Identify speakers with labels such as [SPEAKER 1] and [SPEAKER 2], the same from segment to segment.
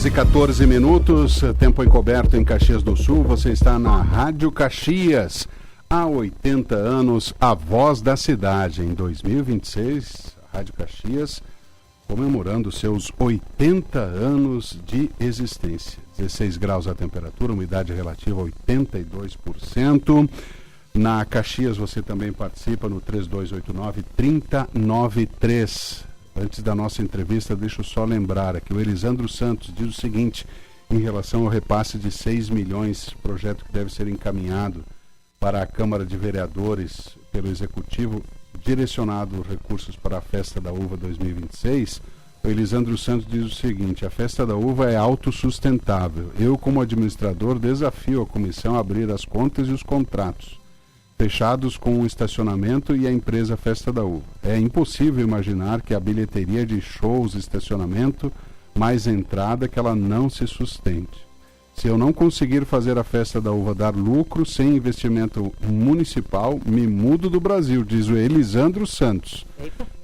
[SPEAKER 1] 8h14, tempo encoberto em Caxias do Sul. Você está na Rádio Caxias. Há 80 anos, a voz da cidade. Em 2026, a Rádio Caxias comemorando seus 80 anos de existência. 16 graus a temperatura, umidade relativa 82%. Na Caxias você também participa no 3289-3093. Antes da nossa entrevista, deixa eu só lembrar aqui, o Elisandro Santos diz o seguinte, em relação ao repasse de 6 milhões, projeto que deve ser encaminhado para a Câmara de Vereadores pelo Executivo, direcionado recursos para a Festa da Uva 2026, o Elisandro Santos diz o seguinte, a Festa da Uva é autossustentável. Eu, como administrador, desafio a comissão a abrir as contas e os contratos fechados com o estacionamento e a empresa Festa da Uva. É impossível imaginar que a bilheteria de shows, estacionamento, mais entrada, que ela não se sustente. Se eu não conseguir fazer a Festa da Uva dar lucro sem investimento municipal, me mudo do Brasil, diz o Elisandro Santos.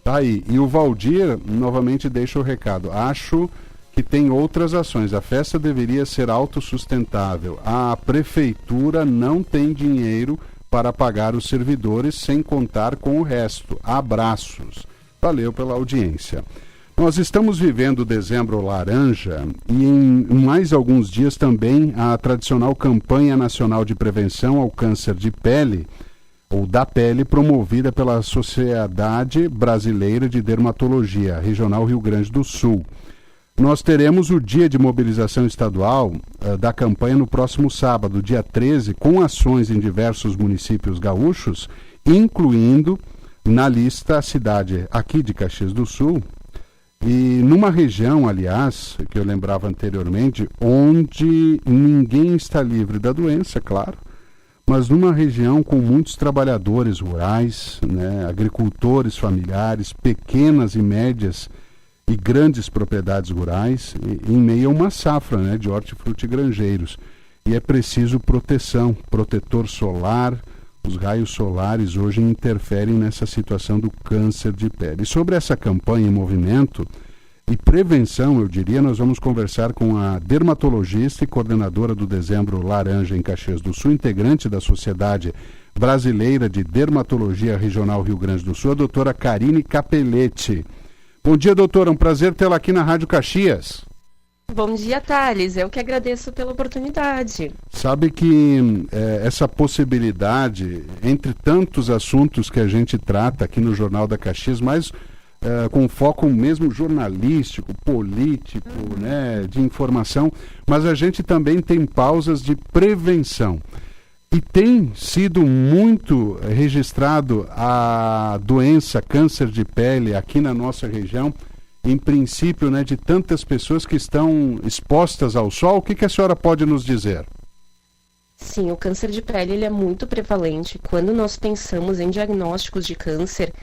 [SPEAKER 1] Tá aí. E o Valdir novamente deixa o recado. Acho que tem outras ações. A festa deveria ser autossustentável. A prefeitura não tem dinheiro para pagar os servidores sem contar com o resto. Abraços. Valeu pela audiência. Nós estamos vivendo o Dezembro Laranja e em mais alguns dias também a tradicional campanha nacional de prevenção ao câncer de pele, ou da pele, promovida pela Sociedade Brasileira de Dermatologia, Regional Rio Grande do Sul. Nós teremos o dia de mobilização estadual da campanha no próximo sábado, dia 13, com ações em diversos municípios gaúchos, incluindo na lista a cidade aqui de Caxias do Sul, e numa região, aliás, que eu lembrava anteriormente, onde ninguém está livre da doença, claro, mas numa região com muitos trabalhadores rurais, né, agricultores familiares, pequenas e médias e grandes propriedades rurais, em meio a uma safra, né, de hortifrutigranjeiros. E é preciso proteção, protetor solar. Os raios solares hoje interferem nessa situação do câncer de pele. E sobre essa campanha em movimento e prevenção, eu diria, nós vamos conversar com a dermatologista e coordenadora do Dezembro Laranja em Caxias do Sul, integrante da Sociedade Brasileira de Dermatologia Regional Rio Grande do Sul, a doutora Karine Capelletti. Bom dia, doutora. Um prazer tê-la aqui na Rádio Caxias.
[SPEAKER 2] Bom dia, Thales. Eu que agradeço pela oportunidade.
[SPEAKER 1] Sabe que essa possibilidade, entre tantos assuntos que a gente trata aqui no Jornal da Caxias, mas com foco mesmo jornalístico, político, né, de informação, mas a gente também tem pausas de prevenção. E tem sido muito registrado a doença câncer de pele aqui na nossa região, em princípio, né, de tantas pessoas que estão expostas ao sol. O que a senhora pode nos dizer?
[SPEAKER 2] Sim, o câncer de pele ele é muito prevalente. Quando nós pensamos em diagnósticos de câncer,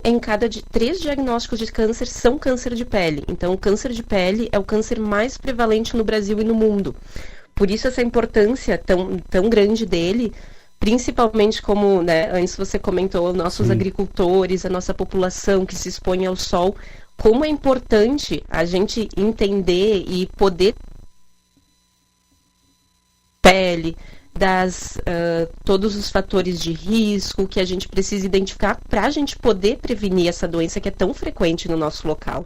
[SPEAKER 2] em cada 3 diagnósticos de câncer são câncer de pele. Então, o câncer de pele é o câncer mais prevalente no Brasil e no mundo. Por isso, essa importância tão grande dele, principalmente como, né, antes você comentou, nossos agricultores, a nossa população que se expõe ao sol, como é importante a gente entender e poder pele, todos os fatores de risco que a gente precisa identificar para a gente poder prevenir essa doença que é tão frequente no nosso local.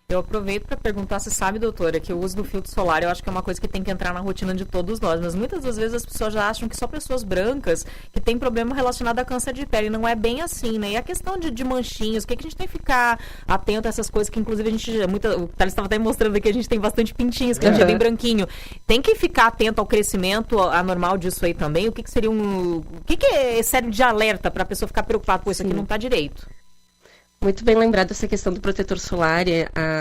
[SPEAKER 3] Eu aproveito para perguntar, você sabe, doutora, que o uso do filtro solar eu acho que é uma coisa que tem que entrar na rotina de todos nós, mas muitas das vezes as pessoas já acham que só pessoas brancas que têm problema relacionado a câncer de pele, não é bem assim, né? E a questão de manchinhas, o que a gente tem que ficar atento a essas coisas que inclusive a gente, o Thales estava até mostrando aqui, a gente tem bastante pintinhos, que a gente é bem branquinho. Tem que ficar atento ao crescimento anormal disso aí também, o que seria o que serve de alerta para a pessoa ficar preocupada, pô, isso aqui não está direito?
[SPEAKER 2] Muito bem lembrado essa questão do protetor solar,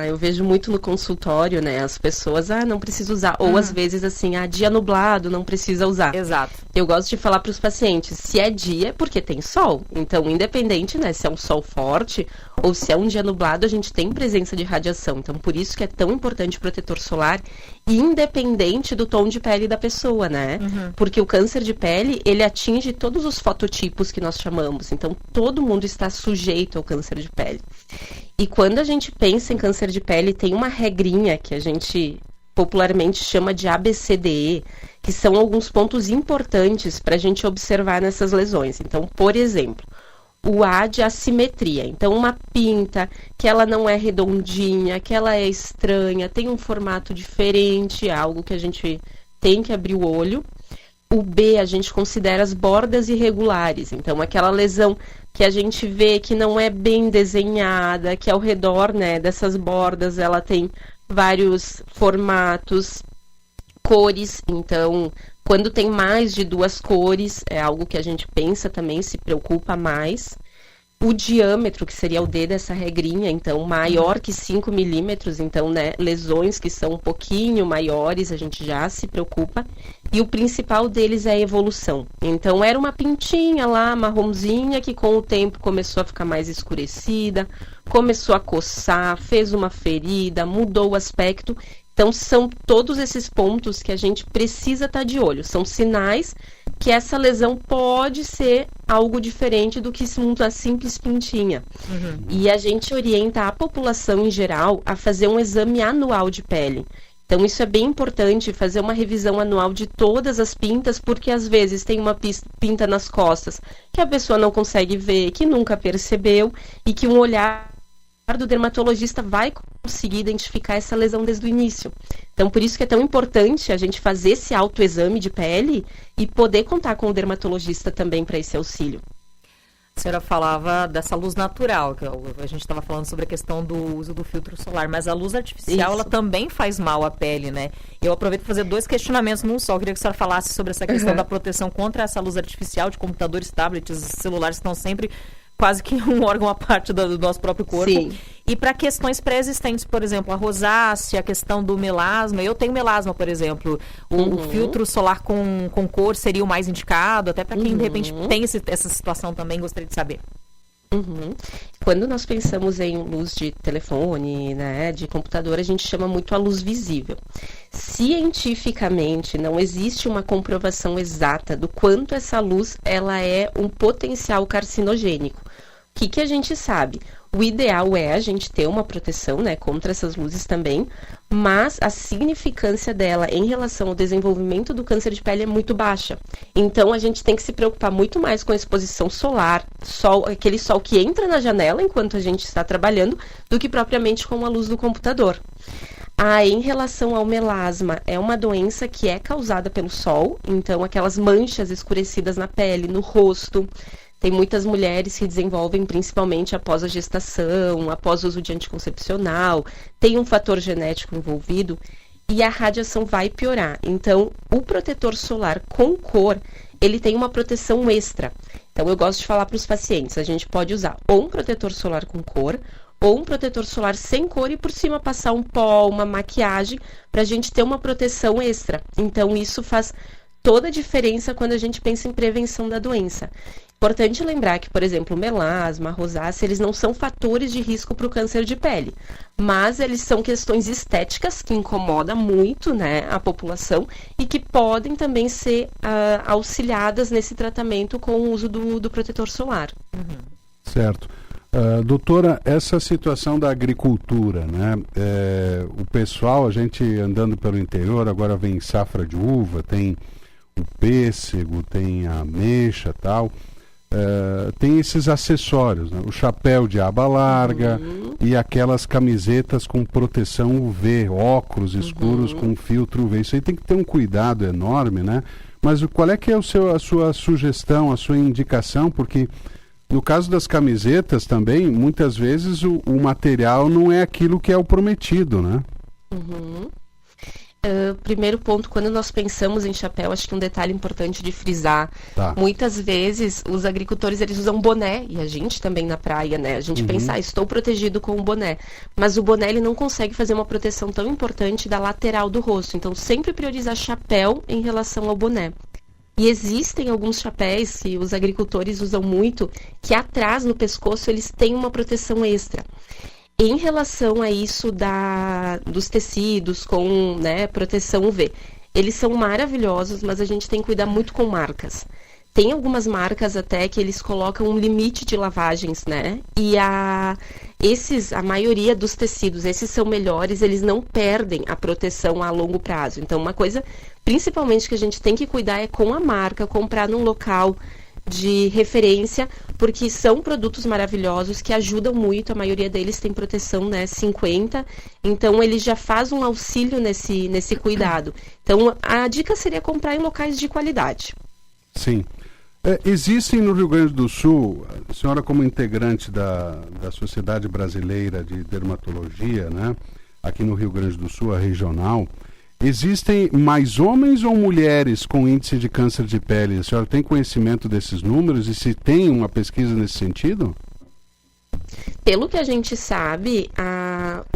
[SPEAKER 2] eu vejo muito no consultório, né, as pessoas, não precisa usar, ou às vezes assim, dia nublado, não precisa usar.
[SPEAKER 3] Exato.
[SPEAKER 2] Eu gosto de falar para os pacientes, se é dia, é porque tem sol, então independente, né, se é um sol forte ou se é um dia nublado, a gente tem presença de radiação, então por isso que é tão importante o protetor solar, independente do tom de pele da pessoa, né, porque o câncer de pele, ele atinge todos os fototipos que nós chamamos, então todo mundo está sujeito ao câncer de de pele. E quando a gente pensa em câncer de pele, tem uma regrinha que a gente popularmente chama de ABCDE, que são alguns pontos importantes para a gente observar nessas lesões. Então, por exemplo, o A de assimetria. Então, uma pinta que ela não é redondinha, que ela é estranha, tem um formato diferente, algo que a gente tem que abrir o olho. O B a gente considera as bordas irregulares. Então, aquela lesão que a gente vê que não é bem desenhada, que ao redor, né, dessas bordas ela tem vários formatos, cores. Então, quando tem mais de 2 cores, é algo que a gente pensa também, se preocupa mais. O diâmetro, que seria o D dessa regrinha, então, maior que 5 milímetros, então, né, lesões que são um pouquinho maiores, a gente já se preocupa. E o principal deles é a evolução. Então, era uma pintinha lá, marronzinha, que com o tempo começou a ficar mais escurecida, começou a coçar, fez uma ferida, mudou o aspecto. Então, são todos esses pontos que a gente precisa estar de olho. São sinais que essa lesão pode ser algo diferente do que uma simples pintinha. E a gente orienta a população em geral a fazer um exame anual de pele. Então, isso é bem importante, fazer uma revisão anual de todas as pintas, porque às vezes tem uma pinta nas costas que a pessoa não consegue ver, que nunca percebeu, e que um olhar do dermatologista vai conseguir identificar essa lesão desde o início. Então, por isso que é tão importante a gente fazer esse autoexame de pele e poder contar com o dermatologista também para esse auxílio.
[SPEAKER 3] A senhora falava dessa luz natural, que a gente estava falando sobre a questão do uso do filtro solar, mas a luz artificial, ela também faz mal à pele, né? Eu aproveito para fazer 2 questionamentos num só. Eu queria que a senhora falasse sobre essa questão da proteção contra essa luz artificial de computadores, tablets, celulares que estão sempre quase que um órgão à parte do nosso próprio corpo.
[SPEAKER 2] Sim.
[SPEAKER 3] E para questões pré-existentes, por exemplo, a rosácea, a questão do melasma. Eu tenho melasma, por exemplo. O filtro solar com cor seria o mais indicado, até para quem, de repente, tem essa situação também, gostaria de saber.
[SPEAKER 2] Quando nós pensamos em luz de telefone, né, de computador, a gente chama muito a luz visível. Cientificamente, não existe uma comprovação exata do quanto essa luz ela é um potencial carcinogênico. O que a gente sabe? O ideal é a gente ter uma proteção, né, contra essas luzes também, mas a significância dela em relação ao desenvolvimento do câncer de pele é muito baixa. Então, a gente tem que se preocupar muito mais com a exposição solar, aquele sol que entra na janela enquanto a gente está trabalhando, do que propriamente com a luz do computador. Em relação ao melasma, é uma doença que é causada pelo sol, então aquelas manchas escurecidas na pele, no rosto. Tem muitas mulheres que desenvolvem principalmente após a gestação, após o uso de anticoncepcional, tem um fator genético envolvido e a radiação vai piorar. Então, o protetor solar com cor, ele tem uma proteção extra. Então, eu gosto de falar para os pacientes, a gente pode usar ou um protetor solar com cor, ou um protetor solar sem cor e por cima passar um pó, uma maquiagem, para a gente ter uma proteção extra. Então, isso faz toda a diferença quando a gente pensa em prevenção da doença. Importante lembrar que, por exemplo, o melasma, a rosácea, eles não são fatores de risco para o câncer de pele, mas eles são questões estéticas que incomodam muito, né, a população e que podem também ser auxiliadas nesse tratamento com o uso do protetor solar.
[SPEAKER 1] Certo. Doutora, essa situação da agricultura, né? O pessoal, a gente andando pelo interior, agora vem safra de uva, tem o pêssego, tem a ameixa e tal. Tem esses acessórios, né? O chapéu de aba larga e aquelas camisetas com proteção UV, óculos escuros com filtro UV. Isso aí tem que ter um cuidado enorme, né? Mas qual é que é a sua sugestão, a sua indicação? Porque no caso das camisetas também, muitas vezes o material não é aquilo que é o prometido, né?
[SPEAKER 2] Primeiro ponto, quando nós pensamos em chapéu, acho que um detalhe importante de frisar, muitas vezes os agricultores eles usam boné, e a gente também na praia, né? A gente pensa, estou protegido com o boné, mas o boné ele não consegue fazer uma proteção tão importante da lateral do rosto, então sempre priorizar chapéu em relação ao boné. E existem alguns chapéus que os agricultores usam muito, que atrás no pescoço eles têm uma proteção extra. Em relação a isso dos tecidos com, né, proteção UV, eles são maravilhosos, mas a gente tem que cuidar muito com marcas. Tem algumas marcas até que eles colocam um limite de lavagens, né? E a maioria dos tecidos, esses são melhores, eles não perdem a proteção a longo prazo. Então, uma coisa, principalmente, que a gente tem que cuidar é com a marca, comprar num local de referência, porque são produtos maravilhosos que ajudam muito, a maioria deles tem proteção, né, 50, então ele já faz um auxílio nesse cuidado. Então, a dica seria comprar em locais de qualidade.
[SPEAKER 1] Sim. Existem no Rio Grande do Sul, a senhora como integrante da Sociedade Brasileira de Dermatologia, né, aqui no Rio Grande do Sul, a regional, existem mais homens ou mulheres com índice de câncer de pele? A senhora tem conhecimento desses números e se tem uma pesquisa nesse sentido?
[SPEAKER 2] Pelo que a gente sabe,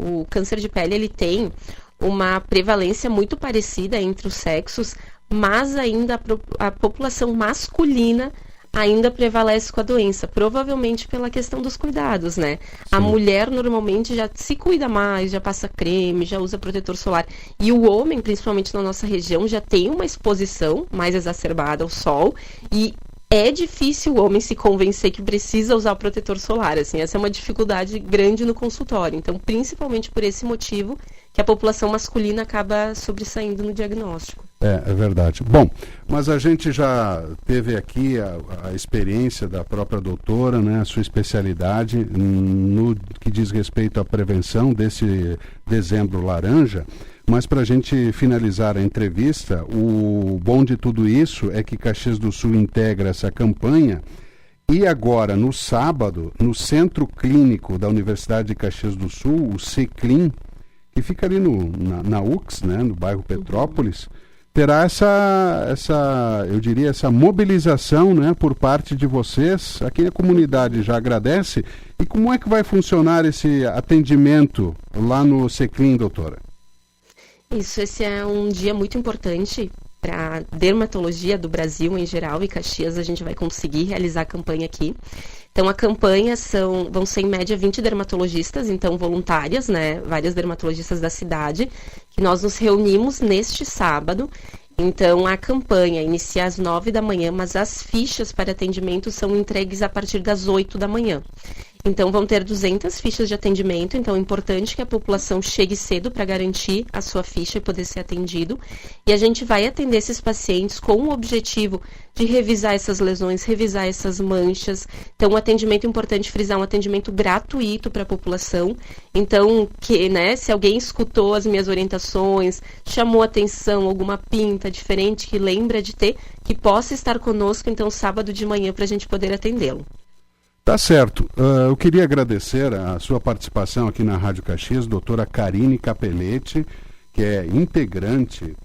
[SPEAKER 2] o câncer de pele ele tem uma prevalência muito parecida entre os sexos, mas ainda a população masculina ainda prevalece com a doença, provavelmente pela questão dos cuidados, né? Sim. A mulher normalmente já se cuida mais, já passa creme, já usa protetor solar. E o homem, principalmente na nossa região, já tem uma exposição mais exacerbada ao sol e é difícil o homem se convencer que precisa usar o protetor solar, assim, essa é uma dificuldade grande no consultório. Então, principalmente por esse motivo que a população masculina acaba sobressaindo no diagnóstico.
[SPEAKER 1] É verdade. Bom, mas a gente já teve aqui a experiência da própria doutora, né, a sua especialidade no que diz respeito à prevenção desse dezembro laranja, mas para a gente finalizar a entrevista, o bom de tudo isso é que Caxias do Sul integra essa campanha e agora, no sábado, no Centro Clínico da Universidade de Caxias do Sul, o CECLIN, que fica ali na UX, né, no bairro Petrópolis, terá eu diria, essa mobilização, né, por parte de vocês. Aqui a comunidade já agradece. E como é que vai funcionar esse atendimento lá no CECLIN, doutora?
[SPEAKER 2] Isso, esse é um dia muito importante para a dermatologia do Brasil em geral, e Caxias a gente vai conseguir realizar a campanha aqui. Então, a campanha vão ser em média 20 dermatologistas, então voluntárias, né, várias dermatologistas da cidade, que nós nos reunimos neste sábado. Então, a campanha inicia às 9 da manhã, mas as fichas para atendimento são entregues a partir das 8 da manhã. Então, vão ter 200 fichas de atendimento, então é importante que a população chegue cedo para garantir a sua ficha e poder ser atendido. E a gente vai atender esses pacientes com o objetivo de revisar essas lesões, revisar essas manchas. Então, um atendimento importante frisar, um atendimento gratuito para a população. Então, se alguém escutou as minhas orientações, chamou atenção, alguma pinta diferente que lembra de ter, que possa estar conosco, então, sábado de manhã, para a gente poder atendê-lo.
[SPEAKER 1] Tá certo. Eu queria agradecer a sua participação aqui na Rádio Caxias, doutora Karine Capelletti, que é integrante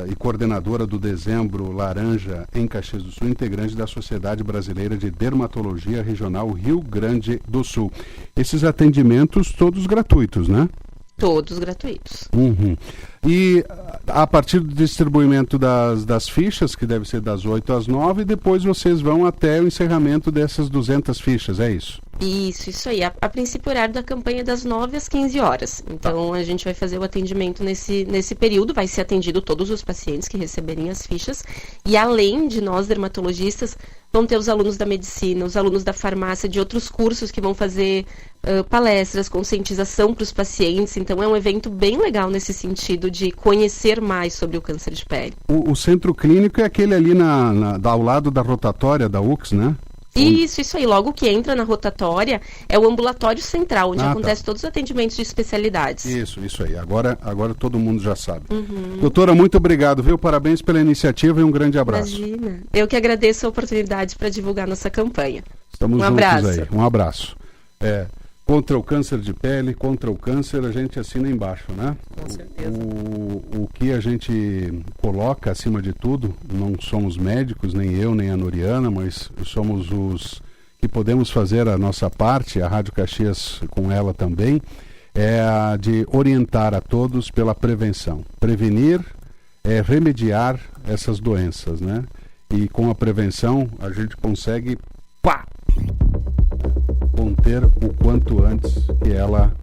[SPEAKER 1] e coordenadora do Dezembro Laranja em Caxias do Sul, integrante da Sociedade Brasileira de Dermatologia Regional Rio Grande do Sul. Esses atendimentos todos gratuitos, né?
[SPEAKER 2] Todos gratuitos.
[SPEAKER 1] Uhum. E a partir do distribuimento das fichas, que deve ser das 8 às 9, depois vocês vão até o encerramento dessas 200 fichas, é isso?
[SPEAKER 2] Isso aí. A princípio, o horário da campanha é das 9 às 15 horas. Então, a gente vai fazer o atendimento nesse período. Vai ser atendido todos os pacientes que receberem as fichas. E além de nós, dermatologistas, vão ter os alunos da medicina, os alunos da farmácia, de outros cursos que vão fazer palestras, conscientização para os pacientes. Então, é um evento bem legal nesse sentido de conhecer mais sobre o câncer de pele.
[SPEAKER 1] O centro clínico é aquele ali ao lado da rotatória da UX, né?
[SPEAKER 2] Isso aí. Logo que entra na rotatória é o ambulatório central, onde acontece todos os atendimentos de especialidades.
[SPEAKER 1] Isso aí. Agora todo mundo já sabe. Uhum. Doutora, muito obrigado, viu? Parabéns pela iniciativa e um grande abraço.
[SPEAKER 2] Imagina. Eu que agradeço a oportunidade para divulgar nossa campanha.
[SPEAKER 1] Estamos juntos aí. Um abraço. Contra o câncer de pele, contra o câncer, a gente assina embaixo, né?
[SPEAKER 3] Com certeza.
[SPEAKER 1] O que a gente coloca acima de tudo, não somos médicos, nem eu, nem a Noriana, mas somos os que podemos fazer a nossa parte, a Rádio Caxias com ela também, é a de orientar a todos pela prevenção. Prevenir é remediar essas doenças, né? E com a prevenção a gente consegue conter o quanto antes que ela